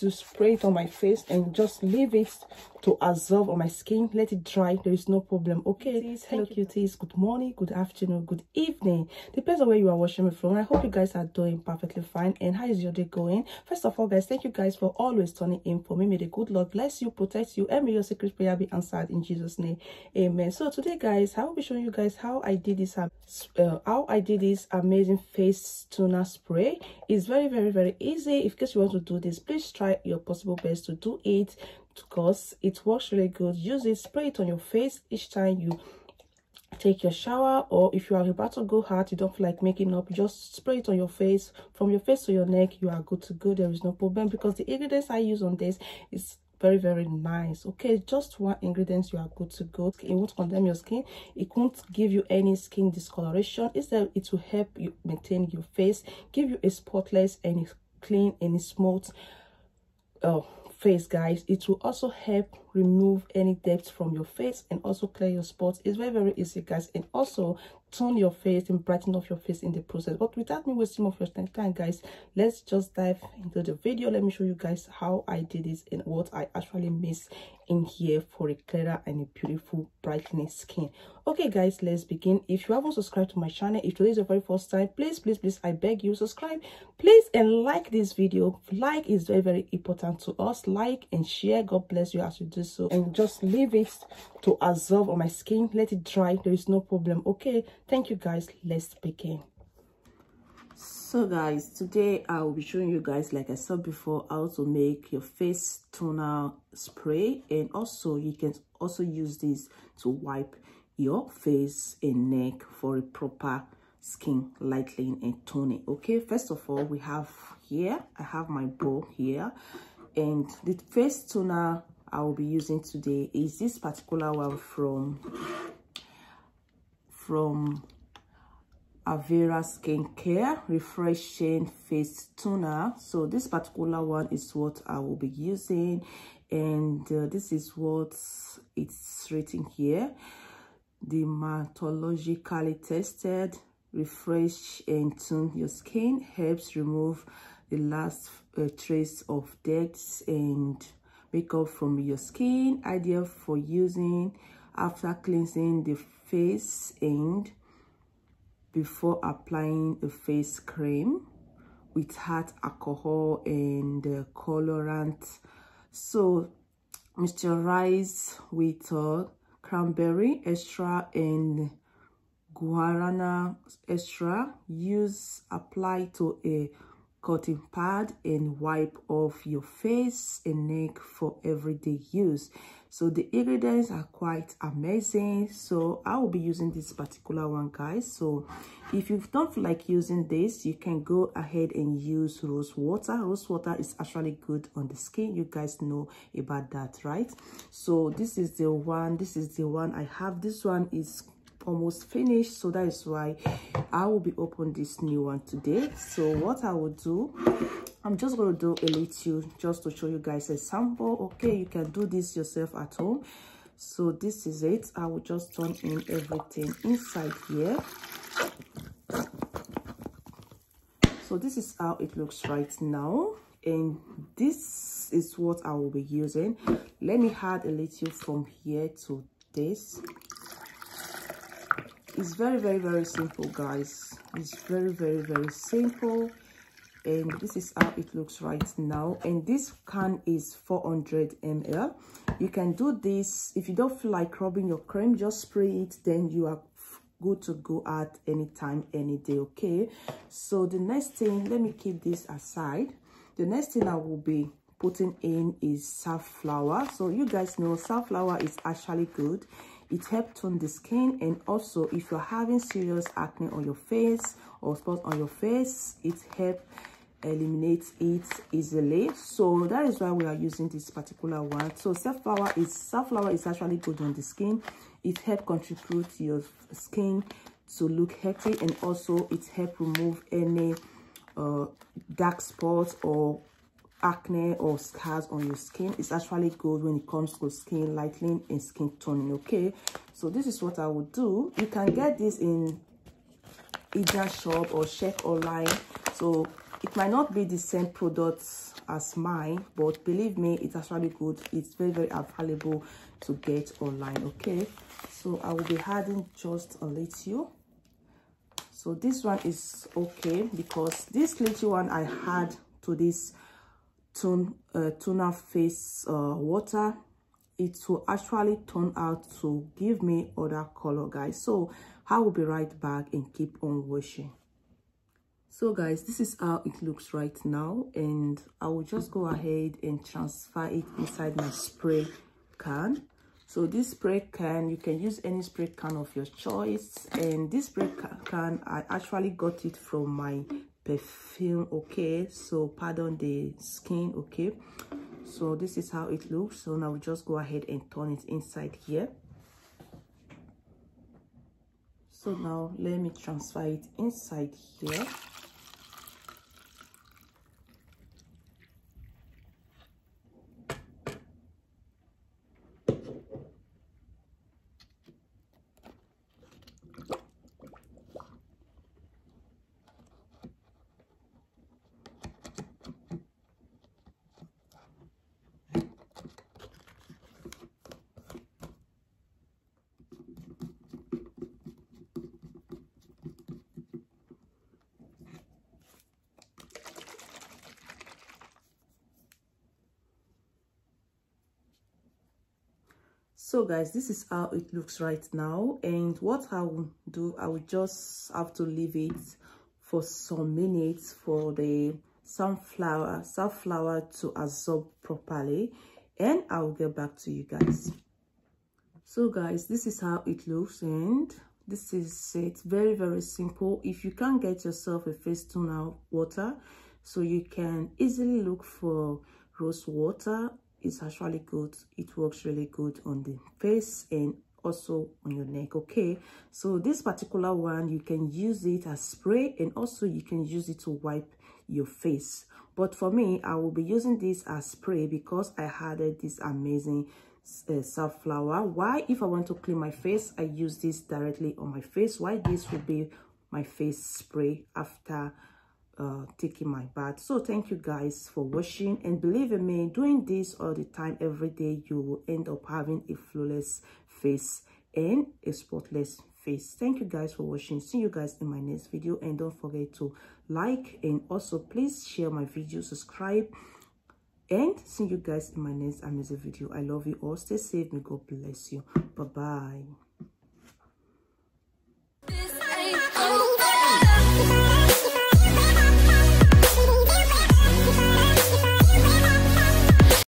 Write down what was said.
to spray it on my face and just leave it to absorb on my skin. Let it dry. There is no problem. Okay, hello cuties, good morning, good afternoon, good evening, depends on where you are watching me from. I hope you guys are doing perfectly fine. And how is your day going? First of all, guys, thank you guys for always turning in for me. May the good Lord bless you, protect you, and may your secret prayer be answered in Jesus' name, amen. So today, guys, I will be showing you guys how I did this amazing face toner spray. It's very easy. If case you want to do this, please try your possible best to do it, because it works really good. Use it, spray it on your face each time you take your shower, or if you are about to go hard, you don't feel like making up, just spray it on your face. From your face to your neck, you are good to go. There is no problem, because the ingredients I use on this is very nice. Okay, just one ingredient, you are good to go. It won't condemn your skin, it won't give you any skin discoloration. Instead, it will help you maintain your face, give you a spotless and clean and smooth face, guys. It will also help remove any dirt from your face and also clear your spots. It's very easy, guys, and also tone your face and brighten up your face in the process. But without me wasting of your time, guys, let's just dive into the video. Let me show you guys how I did this and what I actually missed in here for a clearer and a beautiful brightening skin. Okay, guys, let's begin. If you haven't subscribed to my channel, if today is your very first time, please I beg you, subscribe please, and like this video. Like is very important to us. Like and share. God bless you as you do so, and just leave it to absorb on my skin. Let it dry. There is no problem. Okay, thank you, guys. Let's begin. So guys, today I will be showing you guys, like I said before, how to make your face toner spray, and also you can also use this to wipe your face and neck for a proper skin lightening and toning. Okay, first of all, we have here, I have my bowl here, and the face toner I will be using today is this particular one from Alvira skincare refreshing face toner. So this particular one is what I will be using, and this is what it's written here: dermatologically tested, refresh and tone your skin, helps remove the last trace of dirt and makeup from your skin, ideal for using after cleansing the face and before applying a face cream, without alcohol and colorant. So moisturize with cranberry extra and guarana extra. Use, apply to a cotton pad and wipe off your face and neck for everyday use. So the ingredients are quite amazing, so I will be using this particular one, guys. So if you don't feel like using this, you can go ahead and use rose water. Rose water is actually good on the skin. You guys know about that, right? So this is the one I have. This one is almost finished, so that is why I will be opening this new one today. So what I will do, I'm just going to do a little just to show you guys a sample. Okay, you can do this yourself at home. So this is it. I will just turn in everything inside here. So this is how it looks right now, and this is what I will be using. Let me add a little from here to this. It's very simple, guys. It's very simple, and this is how it looks right now. And this can is 400 ml. You can do this if you don't feel like rubbing your cream, just spray it, then you are good to go at any time, any day. Okay, so the next thing, let me keep this aside. The next thing I will be putting in is Saflower. So you guys know Saflower is actually good. It helps tone the skin, and also if you're having serious acne on your face or spots on your face, it helps eliminate it easily. So that is why we are using this particular one. So Saflower is actually good on the skin. It helps contribute to your skin to look healthy, and also it helps remove any dark spots or acne or scars on your skin. It's actually good when it comes to skin lightening and skin toning. Okay, so this is what I would do. You can get this in either shop or check online. So It might not be the same products as mine, but believe me, it's actually good. It's very, very available to get online. Okay, so I will be adding just a little. So this one is okay, because this little one I had to this tuna face water, it will actually turn out to give me other color, guys. So I will be right back and keep on washing. So guys, this is how it looks right now, and I will just go ahead and transfer it inside my spray can. So this spray can, you can use any spray can of your choice, and this spray can, I actually got it from my perfume. Okay, so pardon the skin. Okay, so this is how it looks. So now we just go ahead and turn it inside here. So now let me transfer it inside here. So guys, this is how it looks right now, and what I will do, I will just have to leave it for some minutes for the safflower to absorb properly, and I will get back to you guys. So guys, this is how it looks, and this is it. Very, very simple. If you can't get yourself a face toner water, so you can easily look for rose water. It's actually good. It works really good on the face and also on your neck. Okay, so this particular one, you can use it as spray, and also you can use it to wipe your face. But for me, I will be using this as spray because I added this amazing Saflower. Why? If I want to clean my face, I use this directly on my face. Why? This will be my face spray after taking my bath. So thank you guys for watching, and believe in me, doing this all the time, every day, you will end up having a flawless face and a spotless face. Thank you guys for watching. See you guys in my next video, and don't forget to like, and also please share my video, subscribe, and see you guys in my next amazing video. I love you all. Stay safe. May God bless you. Bye bye.